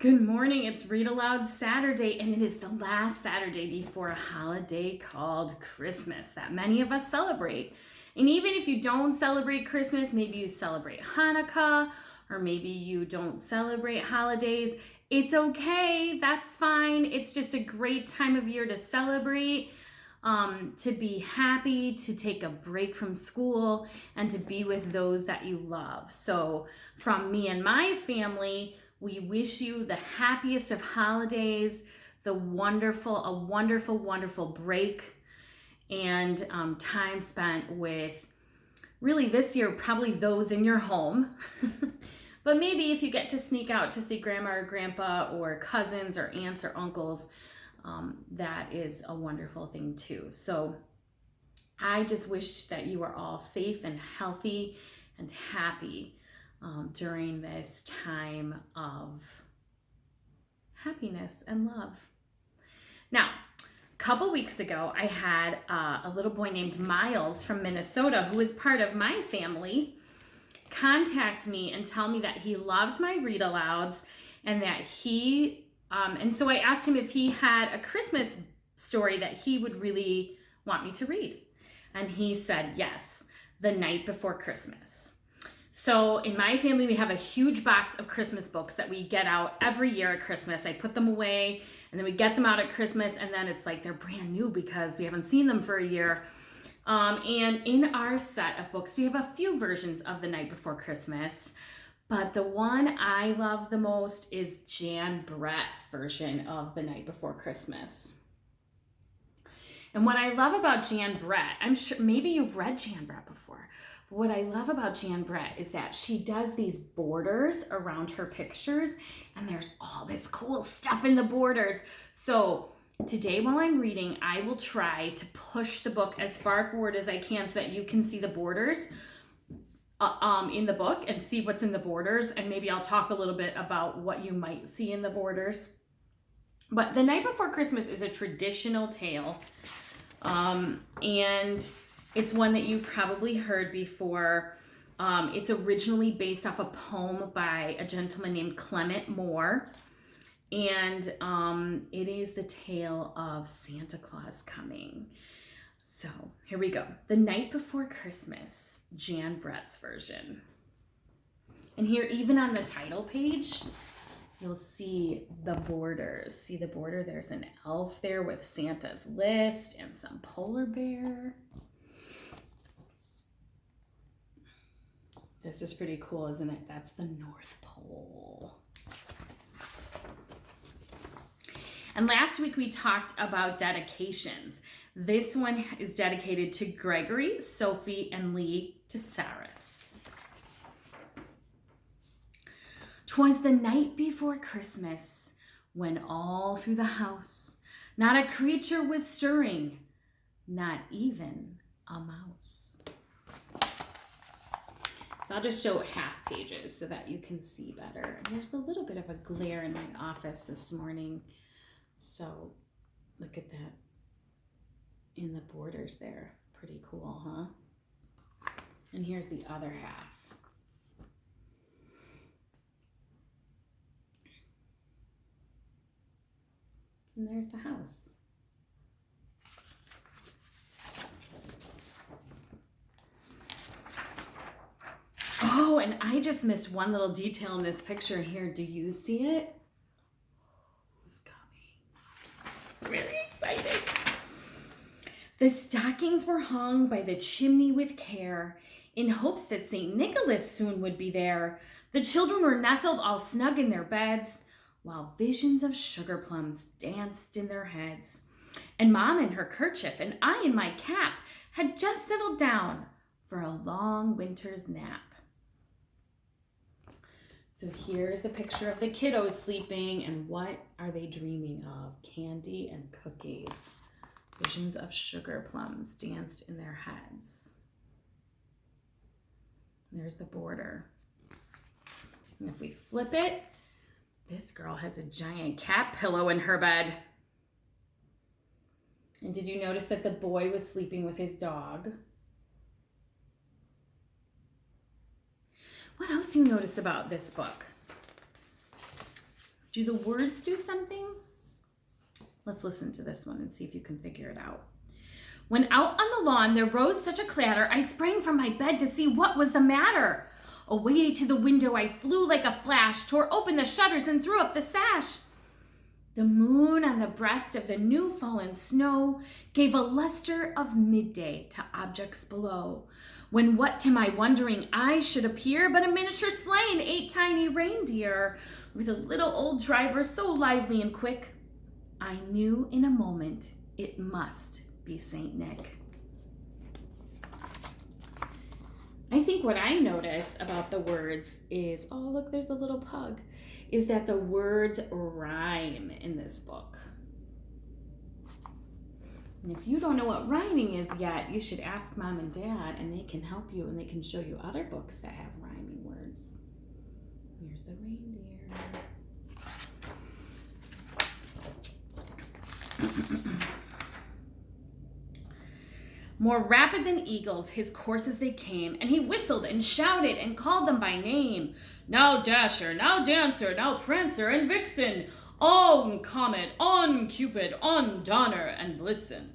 Good morning. It's Read Aloud Saturday, and it is the last Saturday before a holiday called Christmas that many of us celebrate. And even if you don't celebrate Christmas, maybe you celebrate Hanukkah, or maybe you don't celebrate holidays, it's okay. That's fine. It's just a great time of year to celebrate, to be happy, to take a break from school, and to be with those that you love. So, from me and my family, we wish you the happiest of holidays, a wonderful break, and time spent with, really this year, probably those in your home. But maybe if you get to sneak out to see grandma or grandpa or cousins or aunts or uncles, that is a wonderful thing too. So I just wish that you are all safe and healthy and happy during this time of happiness and love. Now, a couple weeks ago, I had a little boy named Miles from Minnesota, who is part of my family, contact me and tell me that he loved my read alouds and that and so I asked him if he had a Christmas story that he would really want me to read. And he said yes, The Night Before Christmas. So in my family, we have a huge box of Christmas books that we get out every year at Christmas. I put them away and then we get them out at Christmas, and then it's like they're brand new because we haven't seen them for a year. And in our set of books, we have a few versions of The Night Before Christmas, but the one I love the most is Jan Brett's version of The Night Before Christmas. And what I love about Jan Brett, I'm sure maybe you've read Jan Brett before, but what I love about Jan Brett is that she does these borders around her pictures, and there's all this cool stuff in the borders. So today while I'm reading, I will try to push the book as far forward as I can so that you can see the borders in the book and see what's in the borders, and maybe I'll talk a little bit about what you might see in the borders. But The Night Before Christmas is a traditional tale, and it's one that you've probably heard before. It's originally based off a poem by a gentleman named Clement Moore, and it is the tale of Santa Claus coming. So here we go. The Night Before Christmas, Jan Brett's version. And here, even on the title page, you'll see the borders. See the border? There's an elf there with Santa's list and some polar bear. This is pretty cool, isn't it? That's the North Pole. And last week we talked about dedications. This one is dedicated to Gregory, Sophie, and Lee Tesaris. 'Twas the night before Christmas, when all through the house not a creature was stirring, not even a mouse. So I'll just show half pages so that you can see better. And there's a little bit of a glare in my office this morning, so look at that in the borders there. Pretty cool, huh? And here's the other half. And there's the house. Oh, and I just missed one little detail in this picture here. Do you see it? It's coming. Really exciting. The stockings were hung by the chimney with care, in hopes that St. Nicholas soon would be there. The children were nestled all snug in their beds, while visions of sugar plums danced in their heads. And Mom in her kerchief and I in my cap had just settled down for a long winter's nap. So here's the picture of the kiddos sleeping, and what are they dreaming of? Candy and cookies. Visions of sugar plums danced in their heads. There's the border. And if we flip it, this girl has a giant cat pillow in her bed. And did you notice that the boy was sleeping with his dog? What else do you notice about this book? Do the words do something? Let's listen to this one and see if you can figure it out. When out on the lawn there rose such a clatter, I sprang from my bed to see what was the matter. Away to the window I flew like a flash, tore open the shutters and threw up the sash. The moon on the breast of the new fallen snow gave a luster of midday to objects below, when what to my wondering eyes should appear but a miniature sleigh and 8 tiny reindeer, with a little old driver so lively and quick. I knew in a moment it must be Saint Nick. I think what I notice about the words is, oh look, there's a little pug, is that the words rhyme in this book. And if you don't know what rhyming is yet, you should ask Mom and Dad, and they can help you and they can show you other books that have rhyming words. Here's the reindeer. More rapid than eagles, his coursers they came, and he whistled and shouted and called them by name. Now Dasher, now Dancer, now Prancer and Vixen, on Comet, on Cupid, on Donner and Blitzen.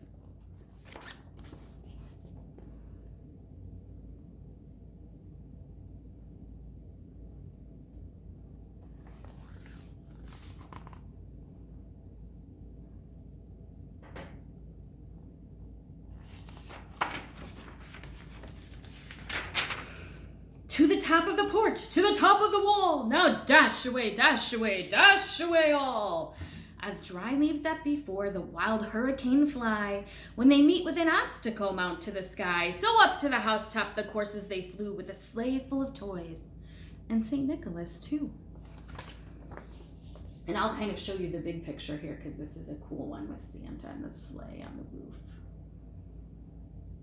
To the top of the porch, to the top of the wall, now dash away, dash away, dash away all. As dry leaves that before the wild hurricane fly, when they meet with an obstacle mount to the sky, so up to the housetop the coursers they flew with a sleigh full of toys, and St. Nicholas too. And I'll kind of show you the big picture here because this is a cool one with Santa and the sleigh on the roof.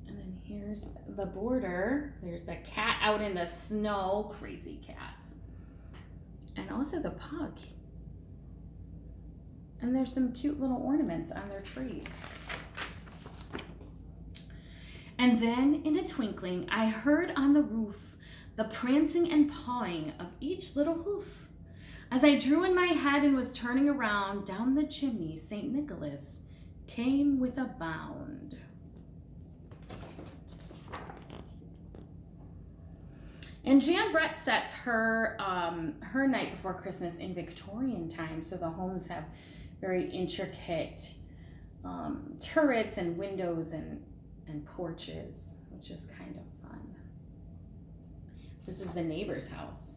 And then here's the border. There's the cat out in the snow. Crazy cats. And also the pug. And there's some cute little ornaments on their tree. And then in a twinkling, I heard on the roof the prancing and pawing of each little hoof. As I drew in my head and was turning around, down the chimney, St. Nicholas came with a bound. And Jan Brett sets her night before Christmas in Victorian times, so the homes have very intricate turrets and windows and porches, which is kind of fun. This is the neighbor's house.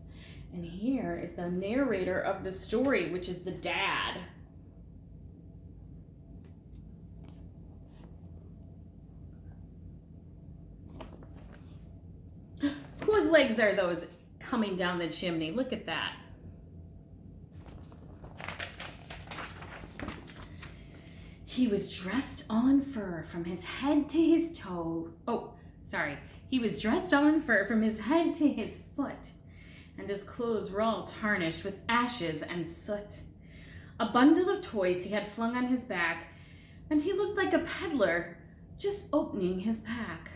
And here is the narrator of the story, which is the dad. Whose legs are those coming down the chimney? Look at that. He was dressed all in fur from his head to his toe. He was dressed all in fur from his head to his foot, and his clothes were all tarnished with ashes and soot. A bundle of toys he had flung on his back, and he looked like a peddler just opening his pack.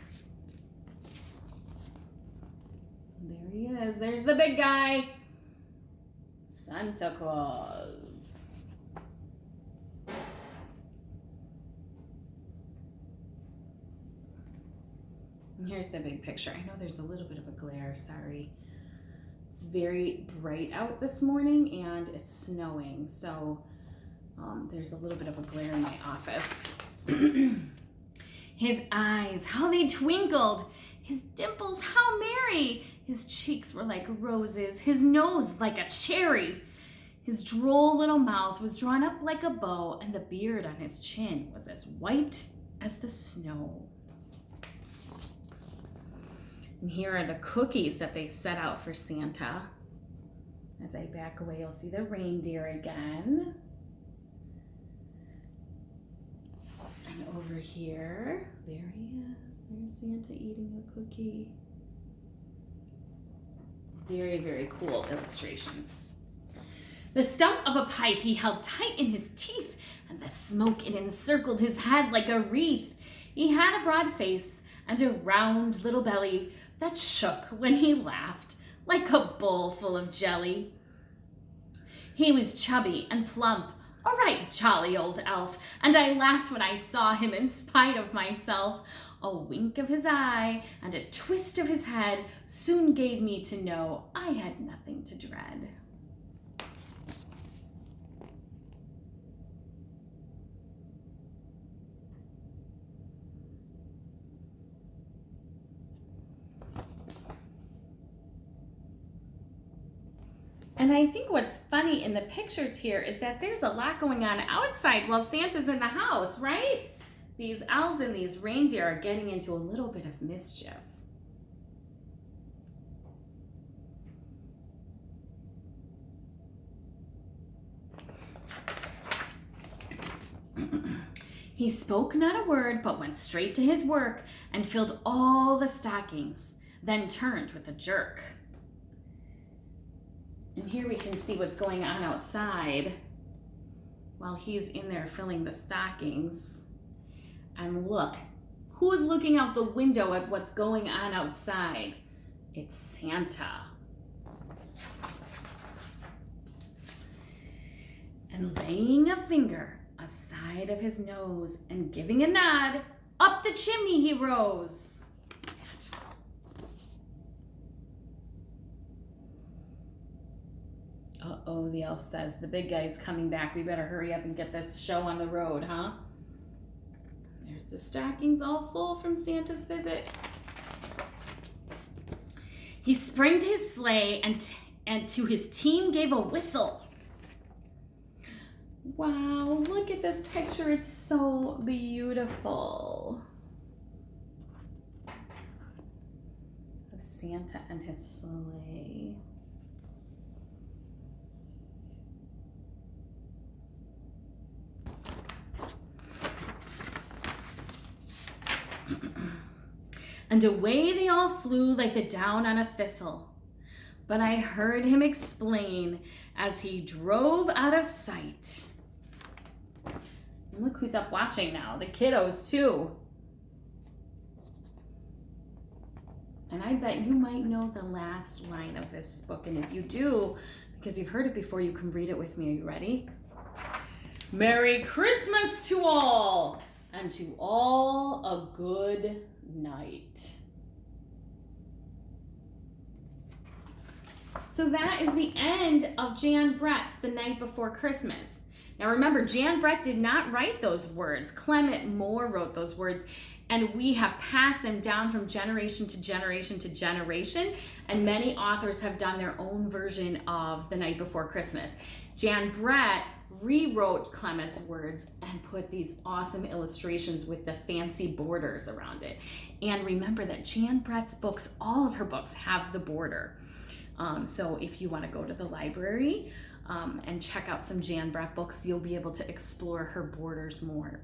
There he is. There's the big guy. Santa Claus. And here's the big picture. I know there's a little bit of a glare, sorry. It's very bright out this morning and it's snowing, so there's a little bit of a glare in my office. His eyes, how they twinkled. His dimples, how merry. His cheeks were like roses, his nose like a cherry. His droll little mouth was drawn up like a bow, and the beard on his chin was as white as the snow. And here are the cookies that they set out for Santa. As I back away, you'll see the reindeer again. And over here, there he is. There's Santa eating a cookie. Very, very cool illustrations. The stump of a pipe he held tight in his teeth, and the smoke it encircled his head like a wreath. He had a broad face and a round little belly that shook when he laughed like a bowl full of jelly. He was chubby and plump, a right jolly old elf, and I laughed when I saw him in spite of myself. A wink of his eye and a twist of his head soon gave me to know I had nothing to dread. And I think what's funny in the pictures here is that there's a lot going on outside while Santa's in the house, right? These elves and these reindeer are getting into a little bit of mischief. He spoke not a word, but went straight to his work and filled all the stockings, then turned with a jerk. And here we can see what's going on outside while he's in there filling the stockings. And look, who's looking out the window at what's going on outside? It's Santa. And laying a finger aside of his nose and giving a nod, up the chimney he rose. Uh-oh, the elf says, the big guy's coming back. We better hurry up and get this show on the road, huh? There's the stockings all full from Santa's visit. He sprang to his sleigh and to his team gave a whistle. Wow, look at this picture. It's so beautiful. Of Santa and his sleigh. And away they all flew like the down on a thistle. But I heard him explain as he drove out of sight. And look who's up watching now, the kiddos too. And I bet you might know the last line of this book. And if you do, because you've heard it before, you can read it with me. Are you ready? Merry Christmas to all, and to all a good night. So that is the end of Jan Brett's The Night Before Christmas. Now remember, Jan Brett did not write those words. Clement Moore wrote those words, and we have passed them down from generation to generation to generation, and many authors have done their own version of The Night Before Christmas. Jan Brett rewrote Clement's words and put these awesome illustrations with the fancy borders around it. And remember that Jan Brett's books, all of her books have the border. So if you want to go to the library and check out some Jan Brett books, you'll be able to explore her borders more.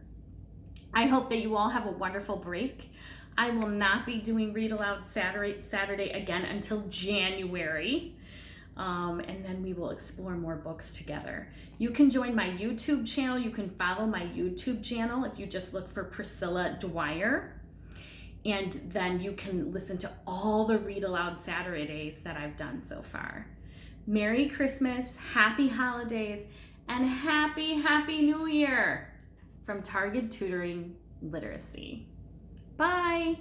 I hope that you all have a wonderful break. I will not be doing Read Aloud Saturday again until January. And then we will explore more books together. You can join my YouTube channel. You can follow my YouTube channel if you just look for Priscilla Dwyer. And then you can listen to all the Read Aloud Saturdays that I've done so far. Merry Christmas, happy holidays, and happy New Year from Target Tutoring Literacy. Bye.